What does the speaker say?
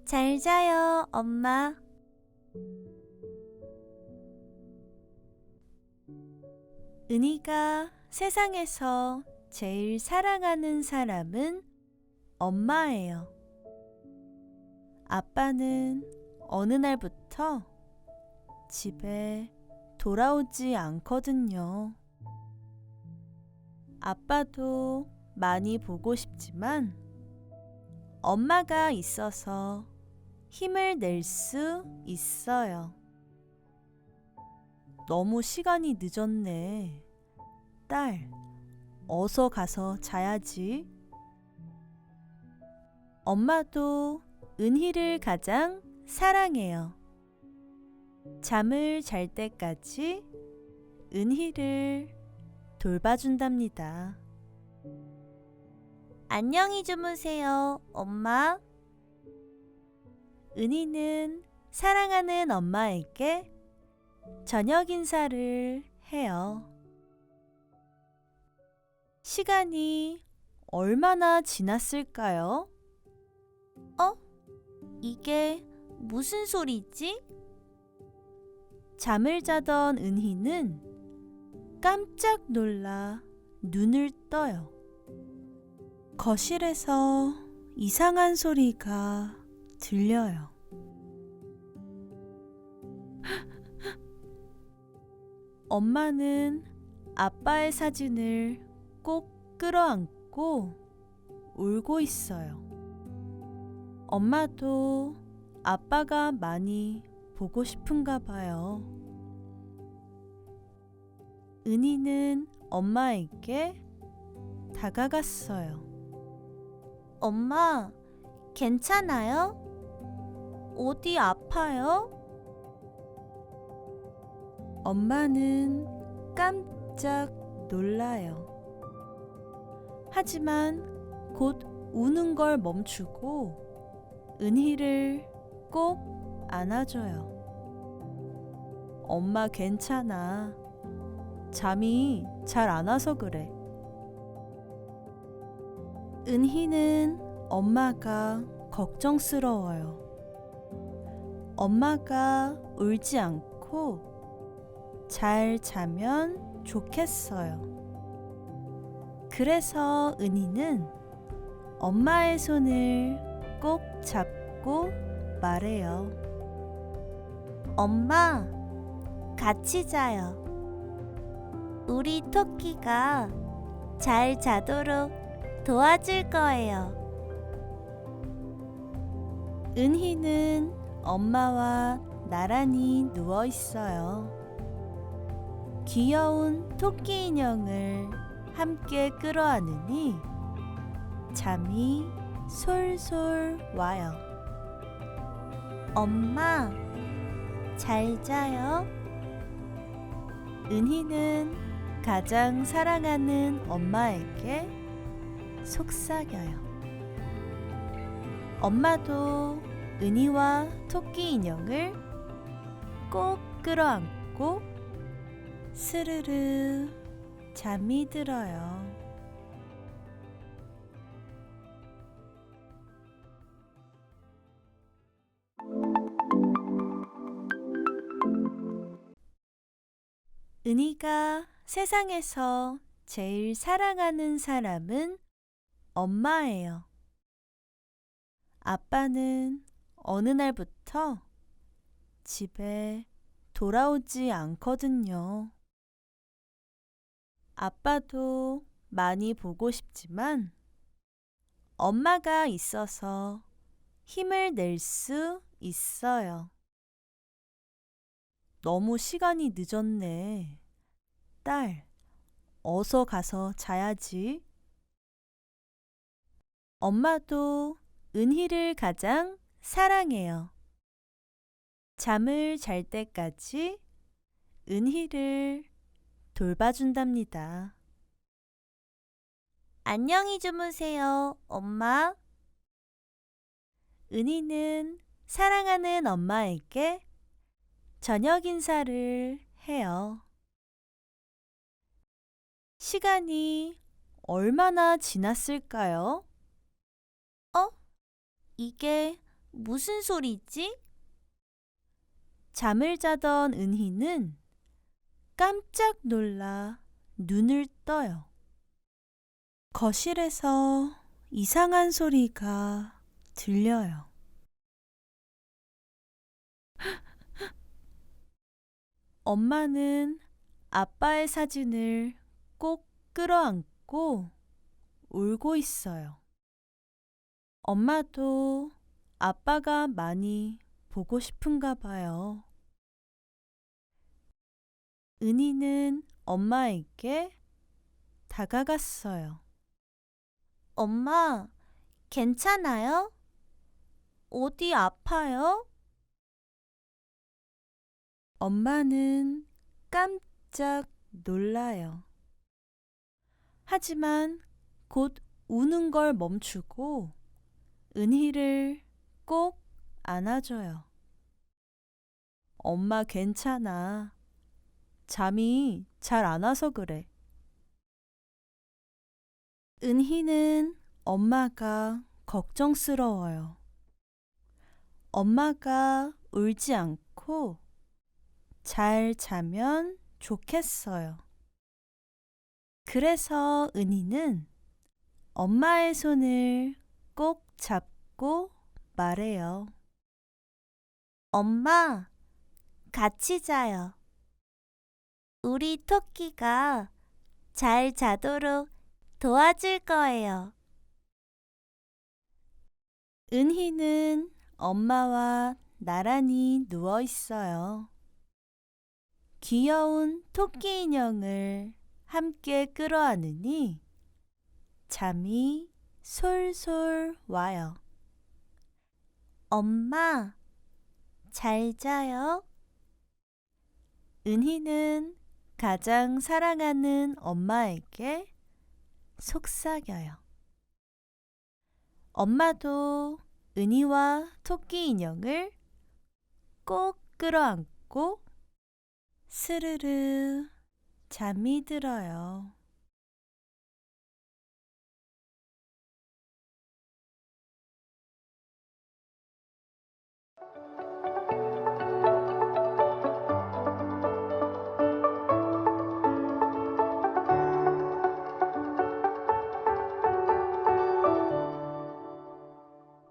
잘 자요, 엄마. 은희가 세상에서 제일 사랑하는 사람은 엄마예요. 아빠는 어느 날부터 집에 돌아오지 않거든요. 아빠도 많이 보고 싶지만 엄마가 있어서 힘을 낼 수 있어요. 너무 시간이 늦었네. 딸, 어서 가서 자야지. 엄마도 은희를 가장 사랑해요. 잠을 잘 때까지 은희를 돌봐준답니다. 안녕히 주무세요, 엄마. 은희는 사랑하는 엄마에게 저녁 인사를 해요. 시간이 얼마나 지났을까요? 이게 무슨 소리지? 잠을 자던 은희는 깜짝 놀라 눈을 떠요. 거실에서 이상한 소리가 들려요. 엄마는 아빠의 사진을 꼭 끌어안고 울고 있어요. 엄마도 아빠가 많이 보고 싶은가 봐요. 은희는 엄마에게 다가갔어요. 엄마, 괜찮아요? 어디 아파요? 엄마는 깜짝 놀라요. 하지만 곧 우는 걸 멈추고 은희를 꼭 안아줘요. 엄마 괜찮아. 잠이 잘 안 와서 그래. 은희는 엄마가 걱정스러워요. 엄마가 울지 않고 잘 자면 좋겠어요. 그래서 은희는 엄마의 손을 꼭 잡고 말해요. 엄마, 같이 자요. 우리 토끼가 잘 자도록 도와줄 거예요. 은희는 엄마와 나란히 누워 있어요. 귀여운 토끼 인형을 함께 끌어안으니 잠이 솔솔 와요. 엄마, 잘 자요. 은희는 가장 사랑하는 엄마에게 속삭여요. 엄마도 은희와 토끼 인형을 꼭 끌어안고 스르르 잠이 들어요. 은희가 세상에서 제일 사랑하는 사람은 엄마예요. 아빠는 어느 날부터 집에 돌아오지 않거든요. 아빠도 많이 보고 싶지만 엄마가 있어서 힘을 낼 수 있어요. 너무 시간이 늦었네. 딸, 어서 가서 자야지. 엄마도 은희를 가장 사랑해요. 잠을 잘 때까지 은희를 돌봐준답니다. 안녕히 주무세요, 엄마. 은희는 사랑하는 엄마에게 저녁 인사를 해요. 시간이 얼마나 지났을까요? 이게 무슨 소리지? 잠을 자던 은희는 깜짝 놀라 눈을 떠요. 거실에서 이상한 소리가 들려요. 엄마는 아빠의 사진을 꼭 끌어안고 울고 있어요. 엄마도 아빠가 많이 보고 싶은가 봐요. 은희는 엄마에게 다가갔어요. 엄마, 괜찮아요? 어디 아파요? 엄마는 깜짝 놀라요. 하지만 곧 우는 걸 멈추고 은희를 꼭 안아줘요. 엄마 괜찮아. 잠이 잘 안 와서 그래. 은희는 엄마가 걱정스러워요. 엄마가 울지 않고 잘 자면 좋겠어요. 그래서 은희는 엄마의 손을 꼭 잡고 말해요. 엄마, 같이 자요. 우리 토끼가 잘 자도록 도와줄 거예요. 은희는 엄마와 나란히 누워 있어요. 귀여운 토끼 인형을 함께 끌어안으니 잠이 솔솔 와요. 엄마, 잘 자요? 은희는 가장 사랑하는 엄마에게 속삭여요. 엄마도 은희와 토끼 인형을 꼭 끌어안고 스르르 잠이 들어요.